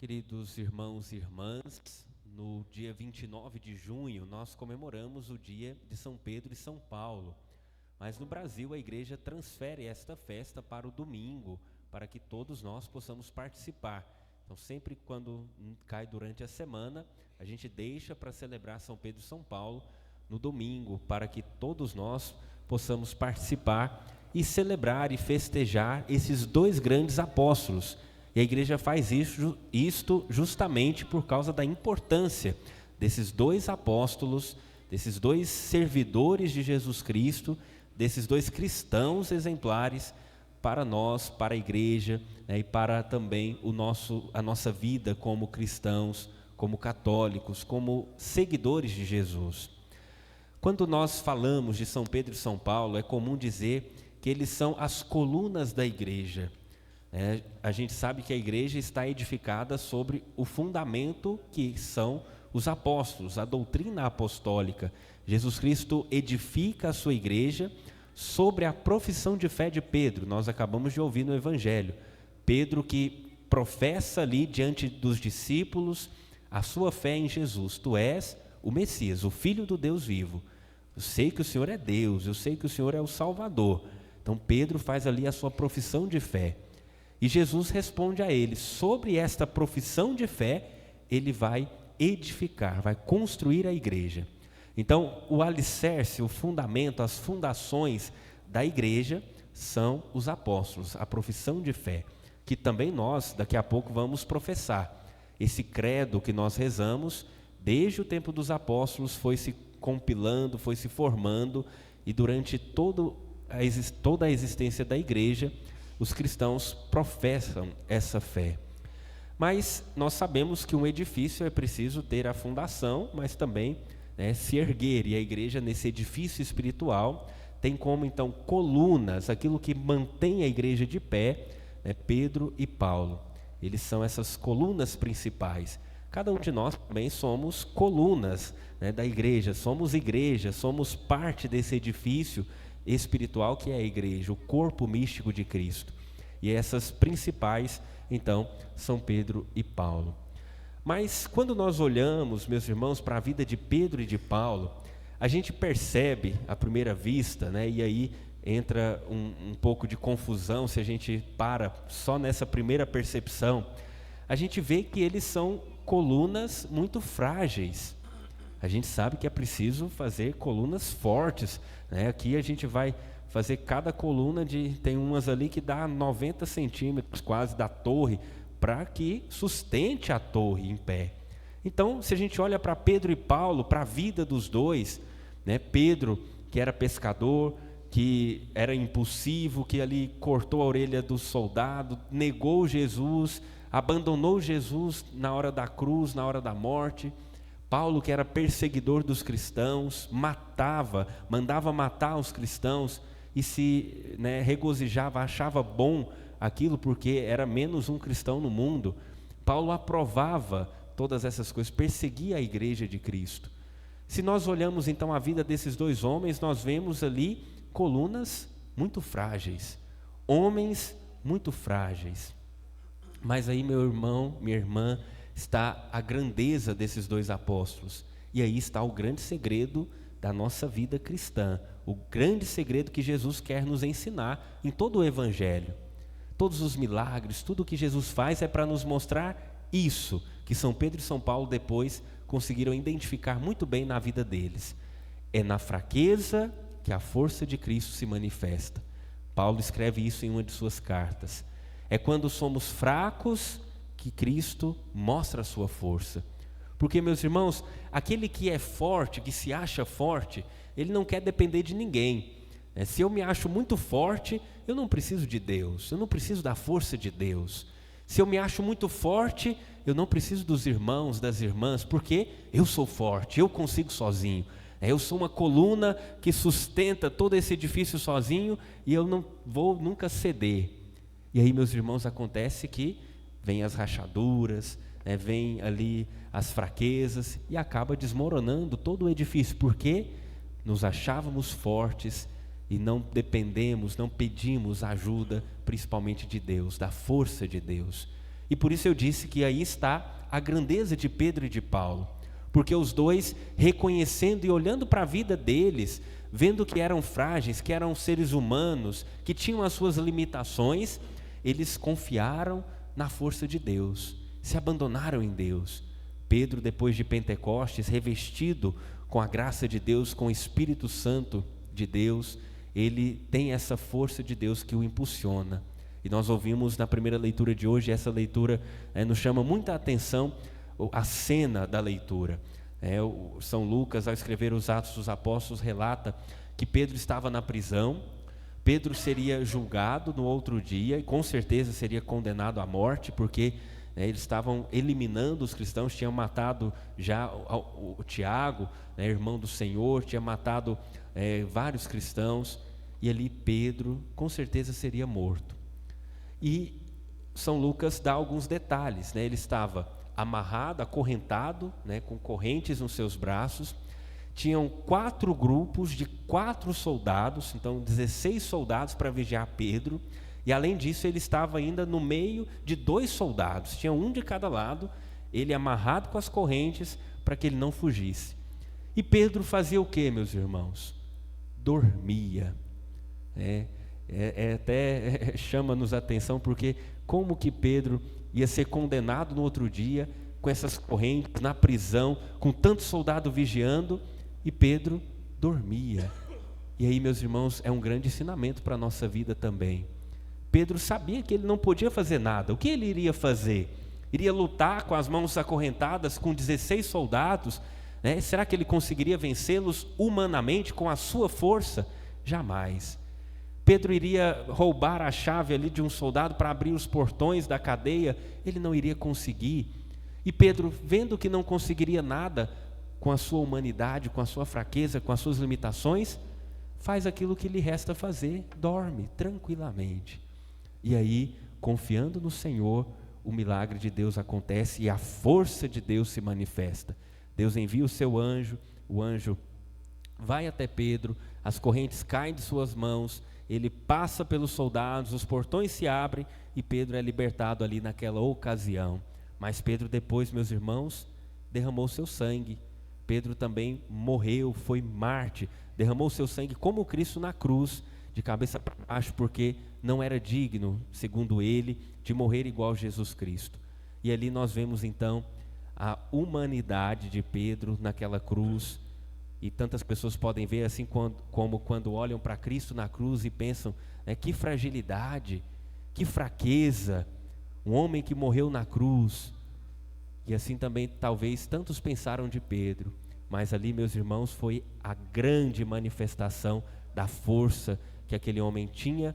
Queridos irmãos e irmãs, no dia 29 de junho nós comemoramos o dia de São Pedro e São Paulo, mas no Brasil a igreja transfere esta festa para o domingo, para que todos nós possamos participar. Então sempre quando cai durante a semana, a gente deixa para celebrar São Pedro e São Paulo no domingo, para que todos nós possamos participar e celebrar e festejar esses dois grandes apóstolos. E a igreja faz isto justamente por causa da importância desses dois apóstolos, desses dois servidores de Jesus Cristo, desses dois cristãos exemplares para nós, para a igreja, né, e para também a nossa vida como cristãos, como católicos, como seguidores de Jesus. Quando nós falamos de São Pedro e São Paulo, é comum dizer que eles são as colunas da igreja. A gente sabe que a igreja está edificada sobre o fundamento que são os apóstolos, a doutrina apostólica. Jesus Cristo edifica a sua igreja sobre a profissão de fé de Pedro. Nós acabamos de ouvir no Evangelho. Pedro que professa ali diante dos discípulos a sua fé em Jesus. Tu és o Messias, o Filho do Deus vivo. Eu sei que o Senhor é Deus, eu sei que o Senhor é o Salvador. Então Pedro faz ali a sua profissão de fé. E Jesus responde a ele, sobre esta profissão de fé, ele vai edificar, vai construir a igreja. Então, o alicerce, o fundamento, as fundações da igreja são os apóstolos, a profissão de fé, que também nós, daqui a pouco, vamos professar. Esse credo que nós rezamos, desde o tempo dos apóstolos, foi se compilando, foi se formando, e durante toda a existência da igreja, os cristãos professam essa fé. Mas nós sabemos que um edifício é preciso ter a fundação, mas também se erguer. E a igreja, nesse edifício espiritual, tem como então colunas, aquilo que mantém a igreja de pé, Pedro e Paulo. Eles são essas colunas principais. Cada um de nós também somos colunas da igreja, somos parte desse edifício espiritual que é a igreja, o corpo místico de Cristo. E essas principais, então, são Pedro e Paulo. Mas quando nós olhamos, meus irmãos, para a vida de Pedro e de Paulo, a gente percebe à primeira vista, e aí entra um pouco de confusão se a gente para só nessa primeira percepção, a gente vê que eles são colunas muito frágeis. A gente sabe que é preciso fazer colunas fortes, Aqui a gente vai fazer cada coluna tem umas ali que dá 90 centímetros quase da torre, para que sustente a torre em pé. Então, se a gente olha para Pedro e Paulo, para a vida dos dois, Pedro, que era pescador, que era impulsivo, que ali cortou a orelha do soldado, negou Jesus, abandonou Jesus na hora da cruz, na hora da morte. Paulo, que era perseguidor dos cristãos, mandava matar os cristãos e se regozijava, achava bom aquilo porque era menos um cristão no mundo. Paulo aprovava todas essas coisas, perseguia a igreja de Cristo. Se nós olhamos então a vida desses dois homens, nós vemos ali colunas muito frágeis, homens muito frágeis. Mas aí, meu irmão, minha irmã, está a grandeza desses dois apóstolos, e aí está o grande segredo da nossa vida cristã, o grande segredo que Jesus quer nos ensinar em todo o Evangelho. Todos os milagres, tudo o que Jesus faz é para nos mostrar isso, que São Pedro e São Paulo depois conseguiram identificar muito bem na vida deles. É na fraqueza que a força de Cristo se manifesta. Paulo escreve isso em uma de suas cartas. É quando somos fracos que Cristo mostra a sua força. Porque, meus irmãos, aquele que é forte, que se acha forte, ele não quer depender de ninguém. Se eu me acho muito forte, eu não preciso de Deus, eu não preciso da força de Deus. Se eu me acho muito forte, eu não preciso dos irmãos, das irmãs, porque eu sou forte, eu consigo sozinho. Eu sou uma coluna que sustenta todo esse edifício sozinho e eu não vou nunca ceder. E aí, meus irmãos, acontece que vem as rachaduras, vem ali as fraquezas e acaba desmoronando todo o edifício, porque nos achávamos fortes e não dependemos, não pedimos ajuda, principalmente de Deus, da força de Deus. E por isso eu disse que aí está a grandeza de Pedro e de Paulo, porque os dois, reconhecendo e olhando para a vida deles, vendo que eram frágeis, que eram seres humanos, que tinham as suas limitações, eles confiaram na força de Deus, se abandonaram em Deus. Pedro, depois de Pentecostes, revestido com a graça de Deus, com o Espírito Santo de Deus, ele tem essa força de Deus que o impulsiona. E nós ouvimos na primeira leitura de hoje, essa leitura nos chama muita atenção, a cena da leitura. São Lucas, ao escrever os Atos dos Apóstolos, relata que Pedro estava na prisão. Pedro seria julgado no outro dia e com certeza seria condenado à morte, porque eles estavam eliminando os cristãos, tinham matado já o Tiago, irmão do Senhor, tinha matado vários cristãos, e ali Pedro com certeza seria morto. E São Lucas dá alguns detalhes, ele estava amarrado, acorrentado, com correntes nos seus braços. Tinham 4 grupos de 4 soldados, então 16 soldados para vigiar Pedro. E além disso, ele estava ainda no meio de 2 soldados, tinha um de cada lado, ele amarrado com as correntes para que ele não fugisse. E Pedro fazia o que, meus irmãos? Dormia. Até chama-nos a atenção, porque como que Pedro ia ser condenado no outro dia, com essas correntes, na prisão, com tanto soldado vigiando, e Pedro dormia. E aí, meus irmãos, é um grande ensinamento para a nossa vida também. Pedro sabia que ele não podia fazer nada. O que ele iria fazer? Iria lutar com as mãos acorrentadas com 16 soldados? Será que ele conseguiria vencê-los humanamente com a sua força? Jamais. Pedro iria roubar a chave ali de um soldado para abrir os portões da cadeia? Ele não iria conseguir. E Pedro, vendo que não conseguiria nada com a sua humanidade, com a sua fraqueza, com as suas limitações, faz aquilo que lhe resta fazer: dorme tranquilamente. E aí, confiando no Senhor, o milagre de Deus acontece e a força de Deus se manifesta. Deus envia o seu anjo, o anjo vai até Pedro, as correntes caem de suas mãos, ele passa pelos soldados, os portões se abrem e Pedro é libertado ali naquela ocasião. Mas Pedro depois, meus irmãos, derramou seu sangue. Pedro também morreu, foi mártir, derramou seu sangue como Cristo na cruz, de cabeça para baixo, porque não era digno, segundo ele, de morrer igual Jesus Cristo. E ali nós vemos então a humanidade de Pedro naquela cruz. E tantas pessoas podem ver assim como quando olham para Cristo na cruz e pensam, que fragilidade, que fraqueza, um homem que morreu na cruz. E assim também talvez tantos pensaram de Pedro, mas ali, meus irmãos, foi a grande manifestação da força que aquele homem tinha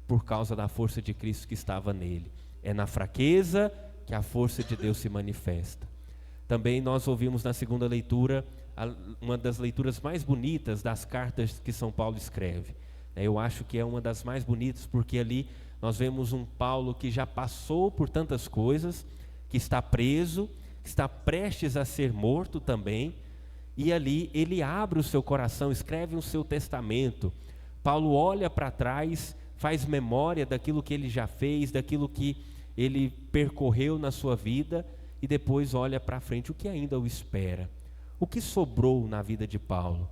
por causa da força de Cristo que estava nele. É na fraqueza que a força de Deus se manifesta. Também nós ouvimos na segunda leitura uma das leituras mais bonitas das cartas que São Paulo escreve. Eu acho que é uma das mais bonitas, porque ali nós vemos um Paulo que já passou por tantas coisas, que está preso, que está prestes a ser morto também, e ali ele abre o seu coração, escreve o seu testamento. Paulo olha para trás, faz memória daquilo que ele já fez, daquilo que ele percorreu na sua vida, e depois olha para frente o que ainda o espera. O que sobrou na vida de Paulo?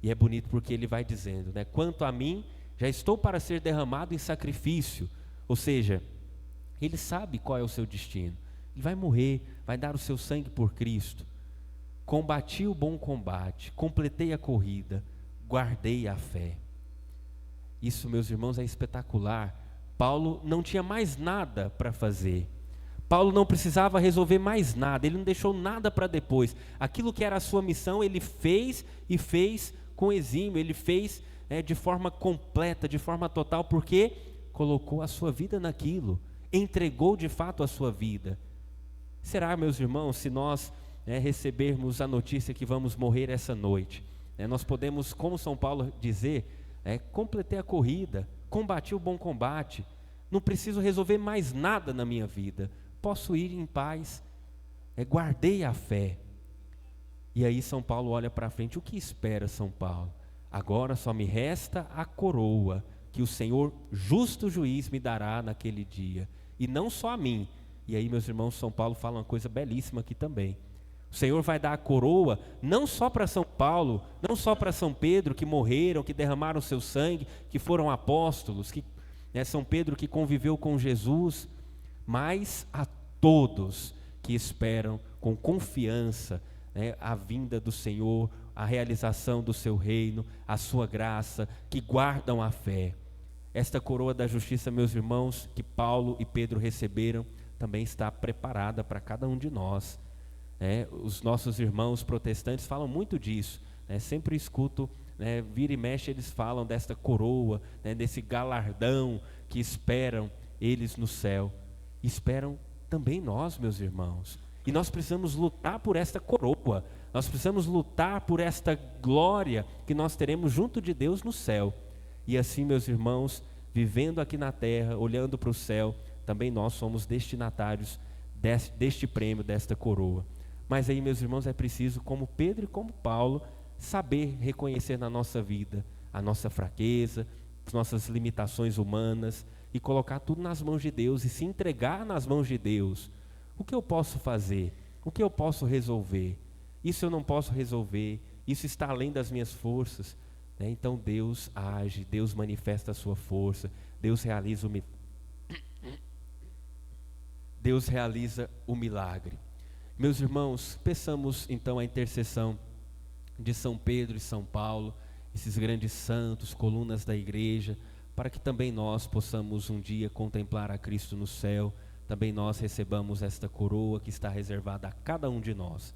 E é bonito porque ele vai dizendo, quanto a mim, já estou para ser derramado em sacrifício. Ou seja, ele sabe qual é o seu destino. Ele vai morrer, vai dar o seu sangue por Cristo. Combati o bom combate, completei a corrida, guardei a fé. Isso, meus irmãos, é espetacular. Paulo não tinha mais nada para fazer. Paulo não precisava resolver mais nada, ele não deixou nada para depois. Aquilo que era a sua missão, ele fez e fez com exímio, ele fez de forma completa, de forma total, porque colocou a sua vida naquilo, entregou de fato a sua vida. Será, meus irmãos, se nós recebermos a notícia que vamos morrer essa noite, nós podemos, como São Paulo dizer, completei a corrida, combati o bom combate, não preciso resolver mais nada na minha vida, posso ir em paz, guardei a fé. E aí São Paulo olha para frente, o que espera São Paulo? Agora só me resta a coroa, que o Senhor justo juiz me dará naquele dia, e não só a mim, E aí, meus irmãos, São Paulo fala uma coisa belíssima aqui também. O Senhor vai dar a coroa não só para São Paulo, não só para São Pedro que morreram, que derramaram seu sangue, que foram apóstolos, São Pedro que conviveu com Jesus, mas a todos que esperam com confiança a vinda do Senhor, a realização do seu reino, a sua graça, que guardam a fé. Esta coroa da justiça, meus irmãos, que Paulo e Pedro receberam, também está preparada para cada um de nós. Os nossos irmãos protestantes falam muito disso, sempre escuto, vira e mexe eles falam desta coroa, desse galardão que esperam eles no céu. Esperam também nós, meus irmãos, e nós precisamos lutar por esta coroa, nós precisamos lutar por esta glória que nós teremos junto de Deus no céu. E assim, meus irmãos, vivendo aqui na terra, olhando para o céu, também nós somos destinatários deste prêmio, desta coroa. Mas aí, meus irmãos, é preciso, como Pedro e como Paulo, saber reconhecer na nossa vida a nossa fraqueza, as nossas limitações humanas, e colocar tudo nas mãos de Deus e se entregar nas mãos de Deus. O que eu posso fazer? O que eu posso resolver? Isso eu não posso resolver, isso está além das minhas forças. Então Deus age, Deus manifesta a sua força, Deus realiza o milagre. Meus irmãos, peçamos então a intercessão de São Pedro e São Paulo, esses grandes santos, colunas da igreja, para que também nós possamos um dia contemplar a Cristo no céu, também nós recebamos esta coroa que está reservada a cada um de nós.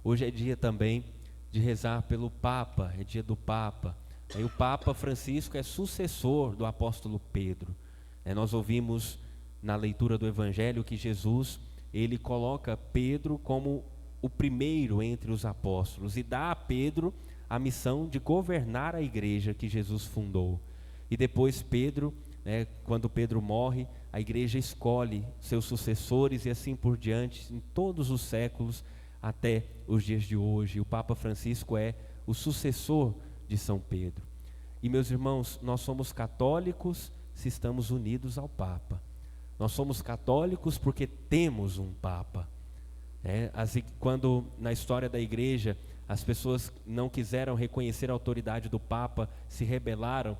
Hoje é dia também de rezar pelo Papa, é dia do Papa. O Papa Francisco é sucessor do apóstolo Pedro. Nós ouvimos na leitura do Evangelho que Jesus, ele coloca Pedro como o primeiro entre os apóstolos e dá a Pedro a missão de governar a igreja que Jesus fundou. E depois Pedro, quando Pedro morre, a igreja escolhe seus sucessores e assim por diante, em todos os séculos até os dias de hoje. O Papa Francisco é o sucessor de São Pedro. E meus irmãos, nós somos católicos se estamos unidos ao Papa. Nós somos católicos porque temos um Papa. Quando na história da igreja as pessoas não quiseram reconhecer a autoridade do Papa, se rebelaram,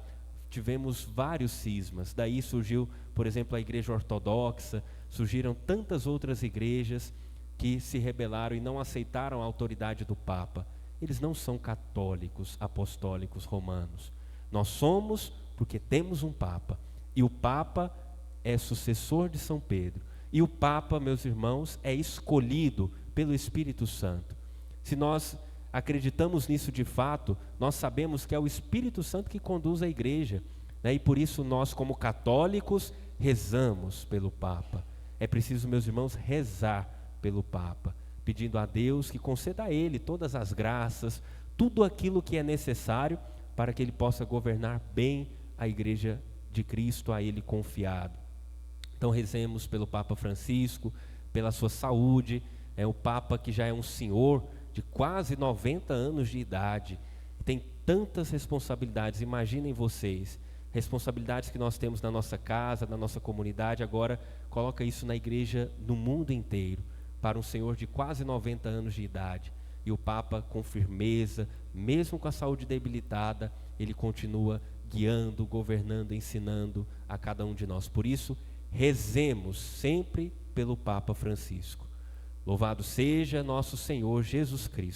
tivemos vários cismas. Daí surgiu, por exemplo, a igreja ortodoxa, surgiram tantas outras igrejas que se rebelaram e não aceitaram a autoridade do Papa. Eles não são católicos, apostólicos, romanos. Nós somos porque temos um Papa. E o Papa é sucessor de São Pedro. E o Papa, meus irmãos, é escolhido pelo Espírito Santo. Se nós acreditamos nisso de fato, nós sabemos que é o Espírito Santo que conduz a igreja, e por isso nós, como católicos, rezamos pelo Papa. É preciso, meus irmãos, rezar pelo Papa, pedindo a Deus que conceda a ele todas as graças, tudo aquilo que é necessário para que ele possa governar bem a igreja de Cristo, a ele confiado. Então rezemos pelo Papa Francisco, pela sua saúde. O Papa que já é um senhor de quase 90 anos de idade, tem tantas responsabilidades. Imaginem vocês, responsabilidades que nós temos na nossa casa, na nossa comunidade. Agora coloca isso na igreja no mundo inteiro, para um senhor de quase 90 anos de idade. E o Papa com firmeza, mesmo com a saúde debilitada, ele continua guiando, governando, ensinando a cada um de nós. Por isso, rezemos sempre pelo Papa Francisco. Louvado seja nosso Senhor Jesus Cristo.